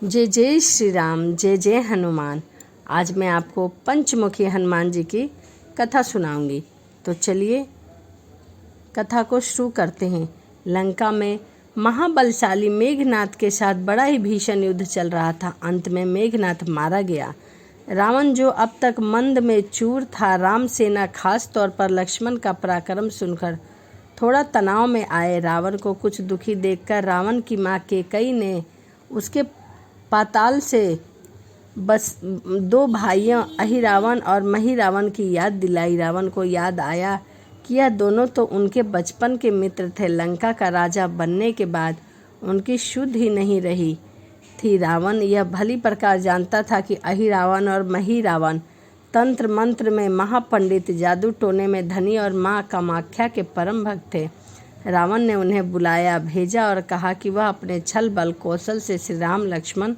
जय जय श्री राम, जय जय हनुमान। आज मैं आपको पंचमुखी हनुमान जी की कथा सुनाऊंगी। तो चलिए कथा को शुरू करते हैं। लंका में महाबलशाली मेघनाथ के साथ बड़ा ही भीषण युद्ध चल रहा था। अंत में मेघनाथ मारा गया। रावण जो अब तक मंद में चूर था, राम सेना खास तौर पर लक्ष्मण का पराक्रम सुनकर थोड़ा तनाव में आए। रावण को कुछ दुखी देखकर रावण की माँ कैकेयी ने उसके पाताल से बस दो भाइयों अहिरावण और महिरावण की याद दिलाई। रावण को याद आया कि यह दोनों तो उनके बचपन के मित्र थे। लंका का राजा बनने के बाद उनकी शुद्ध ही नहीं रही थी। रावण यह भली प्रकार जानता था कि अहिरावण और महिरावण तंत्र मंत्र में महापंडित, जादू टोने में धनी और माँ कामाख्या के परम भक्त थे। रावण ने उन्हें बुलाया भेजा और कहा कि वह अपने छल बल कौशल से श्री राम लक्ष्मण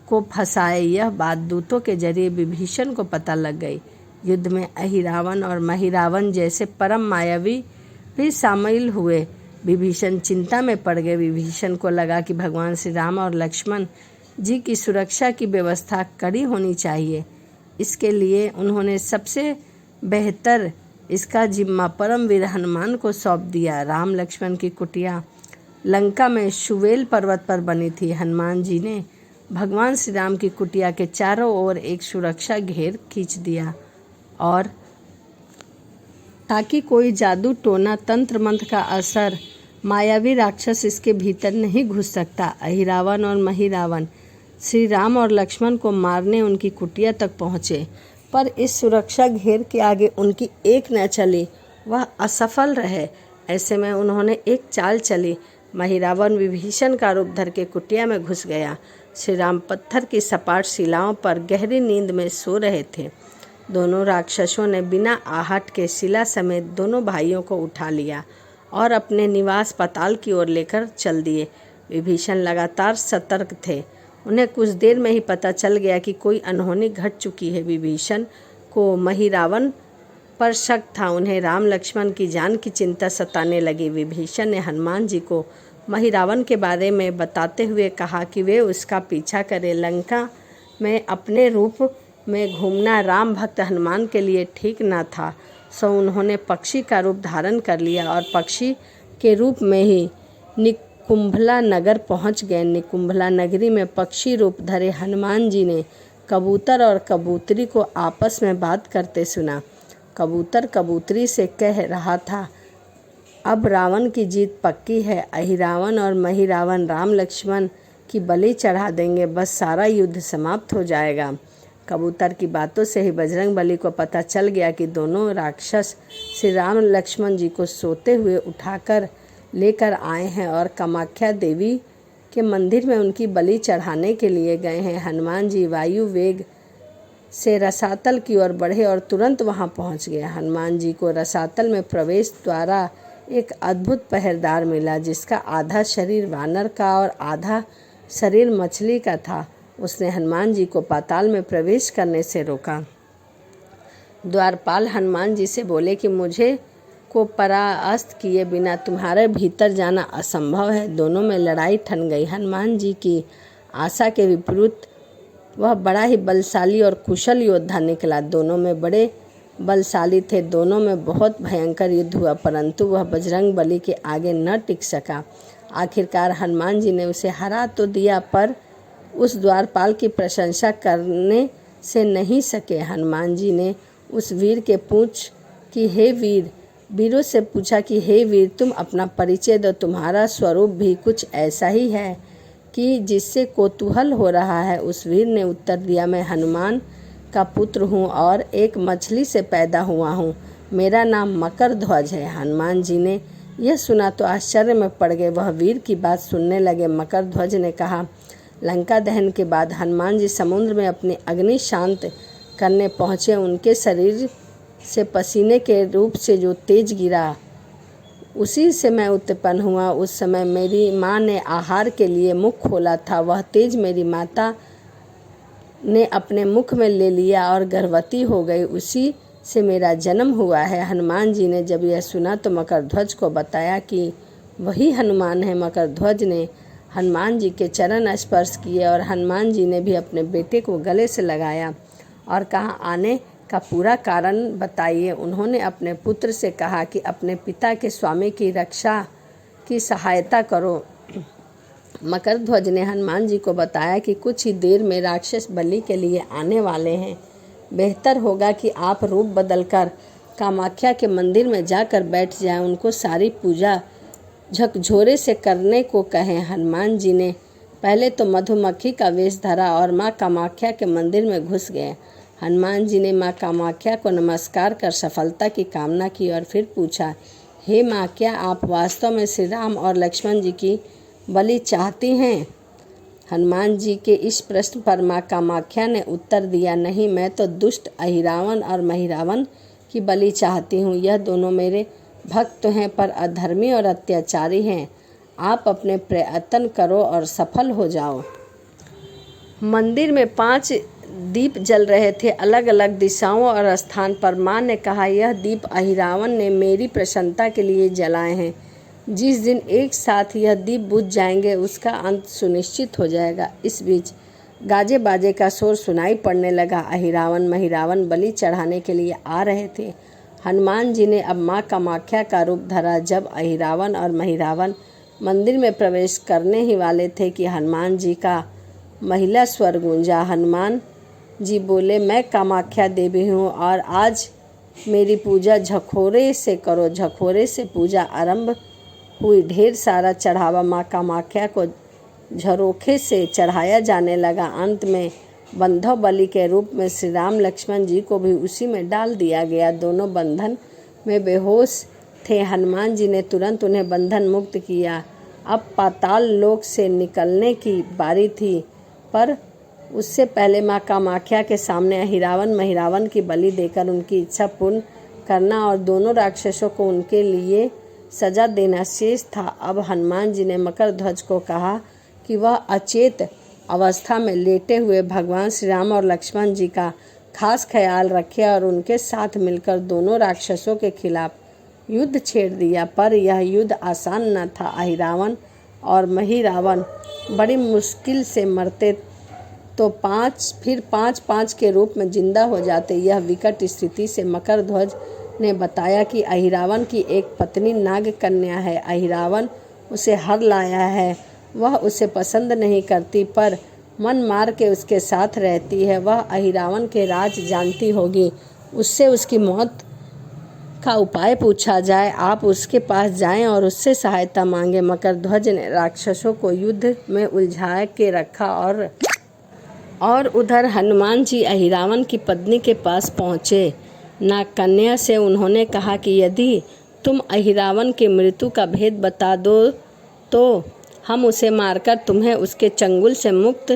को फंसाए। यह बात दूतों के जरिए विभीषण को पता लग गई। युद्ध में अहिरावण और महिरावण जैसे परम मायावी भी शामिल हुए। विभीषण चिंता में पड़ गए। विभीषण को लगा कि भगवान श्री राम और लक्ष्मण जी की सुरक्षा की व्यवस्था कड़ी होनी चाहिए। इसके लिए उन्होंने सबसे बेहतर इसका जिम्मा परमवीर हनुमान को सौंप दिया। राम लक्ष्मण की कुटिया लंका में सुवेल पर्वत पर बनी थी। हनुमान जी ने भगवान श्री राम की कुटिया के चारों ओर एक सुरक्षा घेर खींच दिया और ताकि कोई जादू टोना, तंत्र मंत्र का असर, मायावी राक्षस इसके भीतर नहीं घुस सकता। अहिरावण और महिरावण श्री राम और लक्ष्मण को मारने उनकी कुटिया तक पहुँचे, पर इस सुरक्षा घेर के आगे उनकी एक न चली, वह असफल रहे। ऐसे में उन्होंने एक चाल चली। महिरावण विभीषण का रूप धर के कुटिया में घुस गया। श्री राम पत्थर की सपाट शिलाओं पर गहरी नींद में सो रहे थे। दोनों राक्षसों ने बिना आहट के शिला समेत दोनों भाइयों को उठा लिया और अपने निवास पाताल की ओर लेकर चल दिए। विभीषण लगातार सतर्क थे। उन्हें कुछ देर में ही पता चल गया कि कोई अनहोनी घट चुकी है। विभीषण को महिरावण पर शक था। उन्हें राम लक्ष्मण की जान की चिंता सताने लगी। विभीषण ने हनुमान जी को महिरावण के बारे में बताते हुए कहा कि वे उसका पीछा करें। लंका में अपने रूप में घूमना राम भक्त हनुमान के लिए ठीक न था, सो उन्होंने पक्षी का रूप धारण कर लिया और पक्षी के रूप में ही निकुंभला नगर पहुंच गए। निकुंभला नगरी में पक्षी रूप धरे हनुमान जी ने कबूतर और कबूतरी को आपस में बात करते सुना। कबूतर कबूतरी से कह रहा था, अब रावण की जीत पक्की है। अहिरावण और महिरावण राम लक्ष्मण की बलि चढ़ा देंगे, बस सारा युद्ध समाप्त हो जाएगा। कबूतर की बातों से ही बजरंगबली को पता चल गया कि दोनों राक्षस श्री राम लक्ष्मण जी को सोते हुए उठाकर लेकर आए हैं और कामाख्या देवी के मंदिर में उनकी बलि चढ़ाने के लिए गए हैं। हनुमान जी वायु वेग से रसातल की ओर बढ़े और तुरंत वहां पहुंच गए। हनुमान जी को रसातल में प्रवेश द्वारा एक अद्भुत पहरेदार मिला, जिसका आधा शरीर वानर का और आधा शरीर मछली का था। उसने हनुमान जी को पाताल में प्रवेश करने से रोका। द्वारपाल हनुमान जी से बोले कि मुझे को परास्त किए बिना तुम्हारे भीतर जाना असंभव है। दोनों में लड़ाई ठन गई। हनुमान जी की आशा के विपरीत वह बड़ा ही बलशाली और कुशल योद्धा निकला। दोनों में बड़े बलशाली थे। दोनों में बहुत भयंकर युद्ध हुआ, परंतु वह बजरंगबली के आगे न टिक सका। आखिरकार हनुमान जी ने उसे हरा तो दिया, पर उस द्वारपाल की प्रशंसा करने से नहीं सके। हनुमान जी ने उस वीर के पूछ कि हे वीर, वीरों से पूछा कि हे वीर, तुम अपना परिचय दो। तुम्हारा स्वरूप भी कुछ ऐसा ही है कि जिससे कौतूहल हो रहा है। उस वीर ने उत्तर दिया, मैं हनुमान का पुत्र हूँ और एक मछली से पैदा हुआ हूँ। मेरा नाम मकर ध्वज है। हनुमान जी ने यह सुना तो आश्चर्य में पड़ गए। वह वीर की बात सुनने लगे। मकर ध्वज ने कहा, लंका दहन के बाद हनुमान जी समुद्र में अपनी अग्नि शांत करने पहुँचे। उनके शरीर से पसीने के रूप से जो तेज गिरा, उसी से मैं उत्पन्न हुआ। उस समय मेरी माँ ने आहार के लिए मुख खोला था। वह तेज मेरी माता ने अपने मुख में ले लिया और गर्भवती हो गई। उसी से मेरा जन्म हुआ है। हनुमान जी ने जब यह सुना तो मकर ध्वज को बताया कि वही हनुमान है। मकर ध्वज ने हनुमान जी के चरण स्पर्श किए और हनुमान जी ने भी अपने बेटे को गले से लगाया और कहा, आने का पूरा कारण बताइए। उन्होंने अपने पुत्र से कहा कि अपने पिता के स्वामी की रक्षा की सहायता करो। मकरध्वज ने हनुमान जी को बताया कि कुछ ही देर में राक्षस बलि के लिए आने वाले हैं। बेहतर होगा कि आप रूप बदलकर कामाख्या के मंदिर में जाकर बैठ जाएं। उनको सारी पूजा झकझोरे से करने को कहें। हनुमान जी ने पहले तो मधुमक्खी का वेश धरा और माँ कामाख्या के मंदिर में घुस गए। हनुमान जी ने माँ कामाख्या को नमस्कार कर सफलता की कामना की और फिर पूछा, हे माँ, क्या आप वास्तव में श्री राम और लक्ष्मण जी की बलि चाहती हैं? हनुमान जी के इस प्रश्न पर माँ कामाख्या ने उत्तर दिया, नहीं, मैं तो दुष्ट अहिरावण और महिरावण की बलि चाहती हूँ। यह दोनों मेरे भक्त हैं पर अधर्मी और अत्याचारी हैं। आप अपने प्रयत्न करो और सफल हो जाओ। मंदिर में 5 दीप जल रहे थे, अलग अलग दिशाओं और स्थान पर। माँ ने कहा, यह दीप अहिरावण ने मेरी प्रसन्नता के लिए जलाए हैं। जिस दिन एक साथ यह दीप बुझ जाएंगे उसका अंत सुनिश्चित हो जाएगा। इस बीच गाजे बाजे का शोर सुनाई पड़ने लगा। अहिरावण महिरावण बलि चढ़ाने के लिए आ रहे थे। हनुमान जी ने अब माँ कामाख्या का रूप धरा। जब अहिरावण और महिरावण मंदिर में प्रवेश करने ही वाले थे कि हनुमान जी का महिला स्वर गूंजा। हनुमान जी बोले, मैं कामाख्या देवी हूँ और आज मेरी पूजा झकोरे से करो। झकोरे से पूजा आरंभ हुई। ढेर सारा चढ़ावा माँ कामाख्या को झरोखे से चढ़ाया जाने लगा। अंत में बंधव बलि के रूप में श्री राम लक्ष्मण जी को भी उसी में डाल दिया गया। दोनों बंधन में बेहोश थे। हनुमान जी ने तुरंत उन्हें बंधन मुक्त किया। अब पाताल लोक से निकलने की बारी थी, पर उससे पहले माँ कामाख्या के सामने अहिरावण महिरावण की बलि देकर उनकी इच्छा पूर्ण करना और दोनों राक्षसों को उनके लिए सजा देना शेष था। अब हनुमान जी ने मकरध्वज को कहा कि वह अचेत अवस्था में लेटे हुए भगवान श्री राम और लक्ष्मण जी का खास ख्याल रखे और उनके साथ मिलकर दोनों राक्षसों के खिलाफ युद्ध छेड़ दिया। पर यह युद्ध आसान न था। अहिरावण और महिरावण बड़ी मुश्किल से मरते तो 5 के रूप में जिंदा हो जाते। यह विकट स्थिति से मकरध्वज ने बताया कि अहिरावण की एक पत्नी नाग कन्या है। अहिरावण उसे हर लाया है। वह उसे पसंद नहीं करती पर मन मार के उसके साथ रहती है। वह अहिरावण के राज जानती होगी। उससे उसकी मौत का उपाय पूछा जाए। आप उसके पास जाएं और उससे सहायता मांगे। मकरध्वज ने राक्षसों को युद्ध में उलझा के रखा और उधर हनुमान जी अहिरावण की पत्नी के पास पहुँचे। नागकन्या से उन्होंने कहा कि यदि तुम अहिरावण की मृत्यु का भेद बता दो तो हम उसे मारकर तुम्हें उसके चंगुल से मुक्त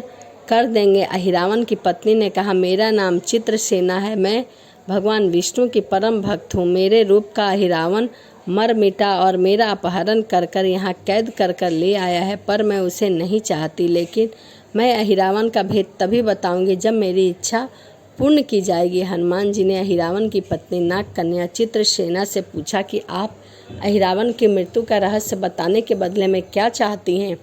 कर देंगे। अहिरावण की पत्नी ने कहा, मेरा नाम चित्रसेना है। मैं भगवान विष्णु की परम भक्त हूँ। मेरे रूप का अहिरावण मर मिटा और मेरा अपहरण कर यहाँ कैद कर ले आया है, पर मैं उसे नहीं चाहती। लेकिन मैं अहिरावण का भेद तभी बताऊंगी जब मेरी इच्छा पूर्ण की जाएगी। हनुमान जी ने अहिरावण की पत्नी नागकन्या चित्रसेना से पूछा कि आप अहिरावण की मृत्यु का रहस्य बताने के बदले में क्या चाहती हैं?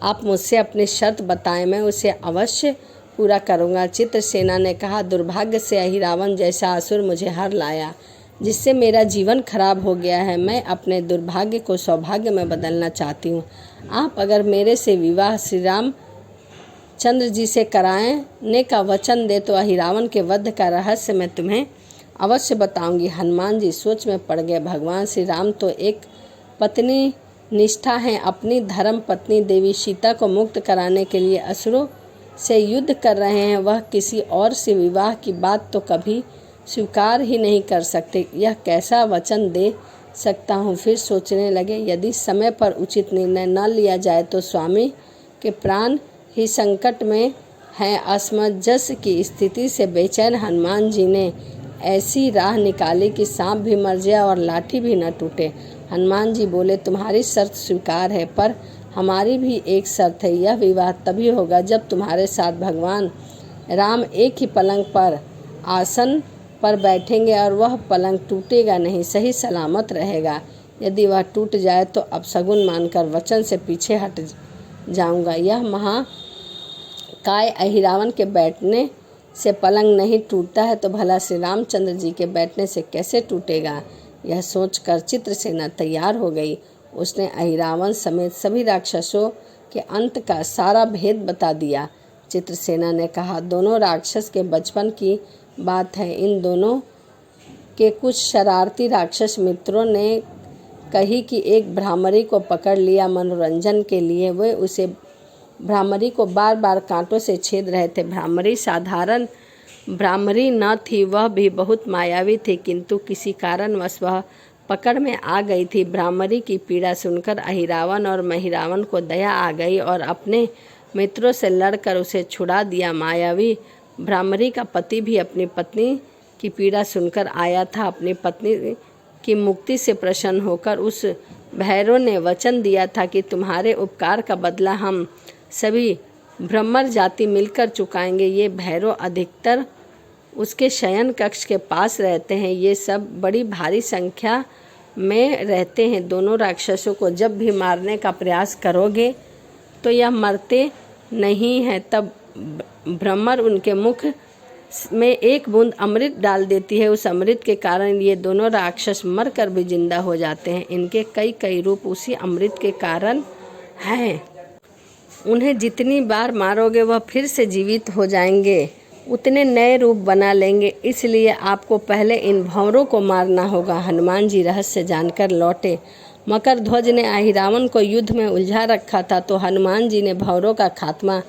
आप मुझसे अपनी शर्त बताएं, मैं उसे अवश्य पूरा करूंगा। चित्रसेना ने कहा, दुर्भाग्य से अहिरावण जैसा असुर मुझे हर लाया, जिससे मेरा जीवन खराब हो गया है। मैं अपने दुर्भाग्य को सौभाग्य में बदलना चाहती हूँ। आप अगर मेरे से विवाह श्री राम चंद्र जी से कराने का वचन दे तो अहिरावण के वध का रहस्य मैं तुम्हें अवश्य बताऊंगी। हनुमान जी सोच में पड़ गए। भगवान श्री राम तो एक पत्नी निष्ठा हैं। अपनी धर्म पत्नी देवी सीता को मुक्त कराने के लिए असुरों से युद्ध कर रहे हैं। वह किसी और से विवाह की बात तो कभी स्वीकार ही नहीं कर सकते। यह कैसा वचन दे सकता हूँ? फिर सोचने लगे, यदि समय पर उचित निर्णय न लिया जाए तो स्वामी के प्राण ही संकट में हैं। असमंजस की स्थिति से बेचैन हनुमान जी ने ऐसी राह निकाली कि सांप भी मर जाए और लाठी भी न टूटे। हनुमान जी बोले, तुम्हारी शर्त स्वीकार है, पर हमारी भी एक शर्त है। यह विवाह तभी होगा जब तुम्हारे साथ भगवान राम एक ही पलंग पर आसन पर बैठेंगे और वह पलंग टूटेगा नहीं, सही सलामत रहेगा। यदि वह टूट जाए तो अपशगुन मानकर वचन से पीछे हट जाऊंगा। यह महाकाय अहिरावण के बैठने से पलंग नहीं टूटता है तो भला श्री रामचंद्र जी के बैठने से कैसे टूटेगा। यह सोचकर चित्रसेना तैयार हो गई। उसने अहिरावण समेत सभी राक्षसों के अंत का सारा भेद बता दिया। चित्रसेना ने कहा, दोनों राक्षस के बचपन की बात है। इन दोनों के कुछ शरारती राक्षस मित्रों ने कही कि एक भ्रामरी को पकड़ लिया मनोरंजन के लिए। वे उसे भ्रामरी को बार बार कांटों से छेद रहे थे। भ्रामरी साधारण भ्रामरी न थी, वह भी बहुत मायावी थी, किंतु किसी कारणवश वह पकड़ में आ गई थी। भ्रामरी की पीड़ा सुनकर अहिरावण और महिरावण को दया आ गई और अपने मित्रों से लड़कर उसे छुड़ा दिया। मायावी भ्रामरी का पति भी अपनी पत्नी की पीड़ा सुनकर आया था। अपनी पत्नी की मुक्ति से प्रसन्न होकर उस भैरव ने वचन दिया था कि तुम्हारे उपकार का बदला हम सभी ब्रह्मर जाति मिलकर चुकाएंगे। ये भैरव अधिकतर उसके शयन कक्ष के पास रहते हैं। ये सब बड़ी भारी संख्या में रहते हैं। दोनों राक्षसों को जब भी मारने का प्रयास करोगे तो यह मरते नहीं हैं। तब ब्रह्मर उनके मुख में एक बूंद अमृत डाल देती है। उस अमृत के कारण ये दोनों राक्षस मरकर भी जिंदा हो जाते हैं। इनके कई कई रूप उसी अमृत के कारण हैं। उन्हें जितनी बार मारोगे वह फिर से जीवित हो जाएंगे, उतने नए रूप बना लेंगे। इसलिए आपको पहले इन भंवरों को मारना होगा। हनुमान जी रहस्य जानकर लौटे। मकर ध्वज ने अहिरावण को युद्ध में उलझा रखा था तो हनुमान जी ने भंवरों का खात्मा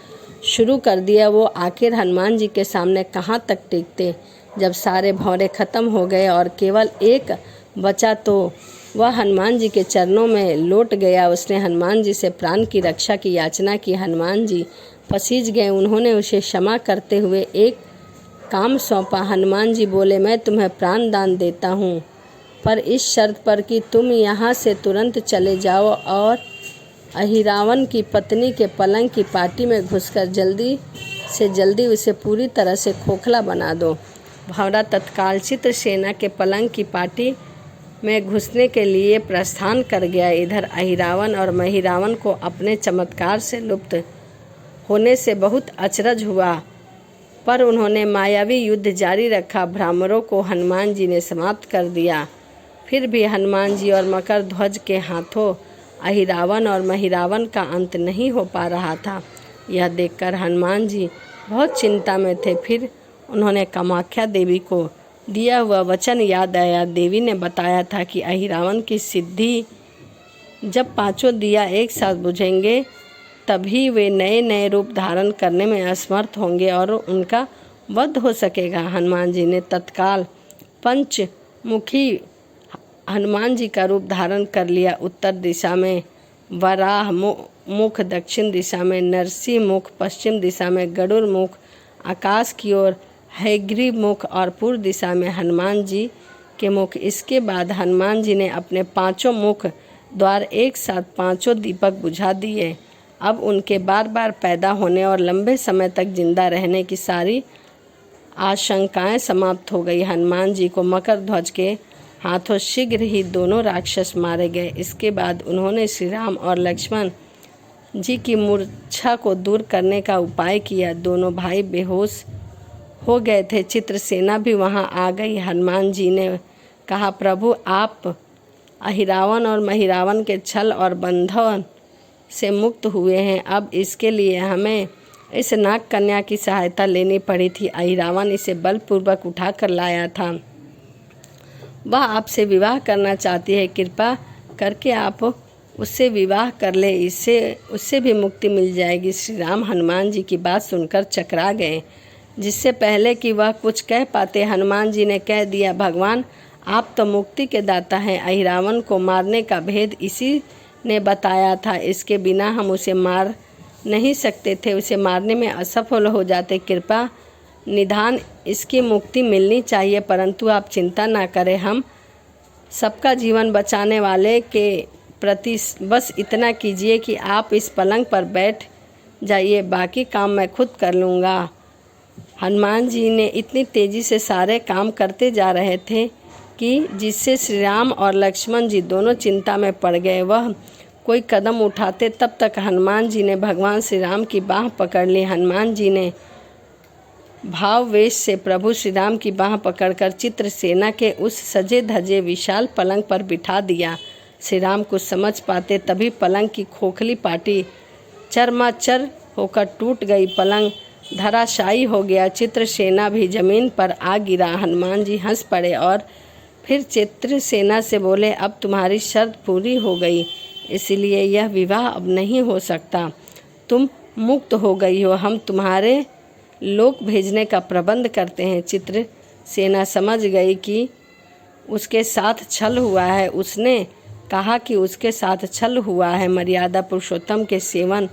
शुरू कर दिया। वो आखिर हनुमान जी के सामने कहाँ तक टिकते। जब सारे भंवरे खत्म हो गए और केवल एक बचा तो वह हनुमान जी के चरणों में लौट गया। उसने हनुमान जी से प्राण की रक्षा की याचना की। हनुमान जी पसीज गए। उन्होंने उसे क्षमा करते हुए एक काम सौंपा। हनुमान जी बोले, मैं तुम्हें प्राण दान देता हूँ, पर इस शर्त पर कि तुम यहाँ से तुरंत चले जाओ और अहिरावण की पत्नी के पलंग की पाटी में घुसकर जल्दी से जल्दी उसे पूरी तरह से खोखला बना दो। भंवरा तत्काल चित्रसेना के पलंग की पाटी में घुसने के लिए प्रस्थान कर गया। इधर अहिरावण और महिरावण को अपने चमत्कार से लुप्त होने से बहुत अचरज हुआ, पर उन्होंने मायावी युद्ध जारी रखा। भ्रामरों को हनुमान जी ने समाप्त कर दिया। फिर भी हनुमान जी और मकर ध्वज के हाथों अहिरावण और महिरावण का अंत नहीं हो पा रहा था। यह देखकर हनुमान जी बहुत चिंता में थे। फिर उन्होंने कामाख्या देवी को दिया हुआ वचन याद आया। देवी ने बताया था कि अहिरावण की सिद्धि जब पांचों दिया एक साथ बुझेंगे तभी वे नए नए रूप धारण करने में असमर्थ होंगे और उनका वध हो सकेगा। हनुमान जी ने तत्काल पंचमुखी हनुमान जी का रूप धारण कर लिया। उत्तर दिशा में वराह मुख, दक्षिण दिशा में नरसिंह मुख, पश्चिम दिशा में गरुड़ मुख, आकाश की ओर हैग्रीव मुख और पूर्व दिशा में हनुमान जी के मुख। इसके बाद हनुमान जी ने अपने पांचों मुख द्वार एक साथ पांचों दीपक बुझा दिए। अब उनके बार बार पैदा होने और लंबे समय तक जिंदा रहने की सारी आशंकाएं समाप्त हो गई। हनुमान जी को मकर ध्वज के हाथों शीघ्र ही दोनों राक्षस मारे गए। इसके बाद उन्होंने श्री राम और लक्ष्मण जी की मूर्छा को दूर करने का उपाय किया। दोनों भाई बेहोश हो गए थे। चित्रसेना भी वहां आ गई। हनुमान जी ने कहा, प्रभु आप अहिरावण और महिरावण के छल और बंधन से मुक्त हुए हैं। अब इसके लिए हमें इस नाग कन्या की सहायता लेनी पड़ी थी। अहिरावण इसे बलपूर्वक उठाकर लाया था। वह आपसे विवाह करना चाहती है। कृपा करके आप उससे विवाह कर ले, इससे उससे भी मुक्ति मिल जाएगी। श्री राम हनुमान जी की बात सुनकर चकरा गए। जिससे पहले कि वह कुछ कह पाते हनुमान जी ने कह दिया, भगवान आप तो मुक्ति के दाता हैं। अहिरावण को मारने का भेद इसी ने बताया था। इसके बिना हम उसे मार नहीं सकते थे, उसे मारने में असफल हो जाते। कृपा निदान इसकी मुक्ति मिलनी चाहिए, परंतु आप चिंता ना करें। हम सबका जीवन बचाने वाले के प्रति बस इतना कीजिए कि आप इस पलंग पर बैठ जाइए, बाकी काम मैं खुद कर लूँगा। हनुमान जी ने इतनी तेज़ी से सारे काम करते जा रहे थे कि जिससे श्री राम और लक्ष्मण जी दोनों चिंता में पड़ गए। वह कोई कदम उठाते तब तक हनुमान जी ने भगवान श्री राम की बाह पकड़ ली। हनुमान जी ने भाववेश से प्रभु श्री राम की बाह पकड़कर चित्रसेना के उस सजे धजे विशाल पलंग पर बिठा दिया। श्री राम कुछ समझ पाते तभी पलंग की खोखली पाटी चरमाचर होकर टूट गई। पलंग धराशायी हो गया। चित्रसेना भी जमीन पर आ गिरा। हनुमान जी हंस पड़े और फिर चित्रसेना से बोले, अब तुम्हारी शर्त पूरी हो गई, इसलिए यह विवाह अब नहीं हो सकता। तुम मुक्त हो गई हो, हम तुम्हारे लोक भेजने का प्रबंध करते हैं। चित्रसेना समझ गई कि उसके साथ छल हुआ है। उसने कहा कि उसके साथ छल हुआ है। मर्यादा पुरुषोत्तम के सेवन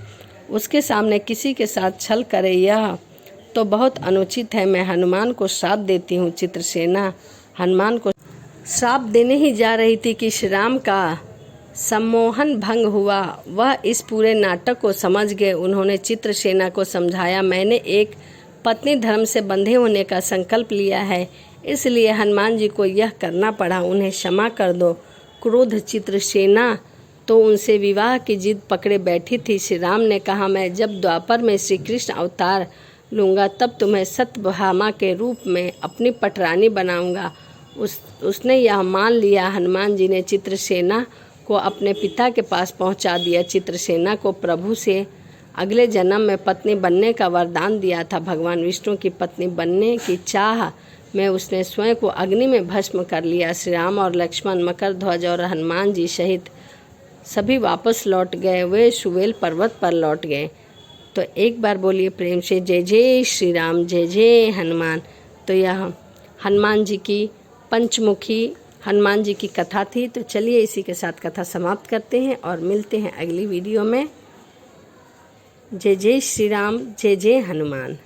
उसके सामने किसी के साथ छल करे, यह तो बहुत अनुचित है। मैं हनुमान को श्राप देती हूँ। चित्रसेना हनुमान को श्राप देने ही जा रही थी कि श्री राम का सम्मोहन भंग हुआ। वह इस पूरे नाटक को समझ गए। उन्होंने चित्रसेना को समझाया, मैंने एक पत्नी धर्म से बंधे होने का संकल्प लिया है, इसलिए हनुमान जी को यह करना पड़ा। उन्हें क्षमा कर दो। क्रोध चित्रसेना तो उनसे विवाह की जिद पकड़े बैठी थी। श्री राम ने कहा, मैं जब द्वापर में श्री कृष्ण अवतार लूँगा तब तुम्हें सत्यभामा के रूप में अपनी पटरानी बनाऊंगा। उसने यह मान लिया। हनुमान जी ने चित्रसेना को अपने पिता के पास पहुंचा दिया। चित्रसेना को प्रभु से अगले जन्म में पत्नी बनने का वरदान दिया था। भगवान विष्णु की पत्नी बनने की चाह में उसने स्वयं को अग्नि में भस्म कर लिया। श्री राम और लक्ष्मण, मकरध्वज और हनुमान जी सहित सभी वापस लौट गए। वे सुवेल पर्वत पर लौट गए। तो एक बार बोलिए प्रेम से, जय जय श्री राम, जय जय हनुमान। तो यह हनुमान जी की पंचमुखी हनुमान जी की कथा थी। तो चलिए इसी के साथ कथा समाप्त करते हैं और मिलते हैं अगली वीडियो में। जय जय श्री राम, जय जय हनुमान।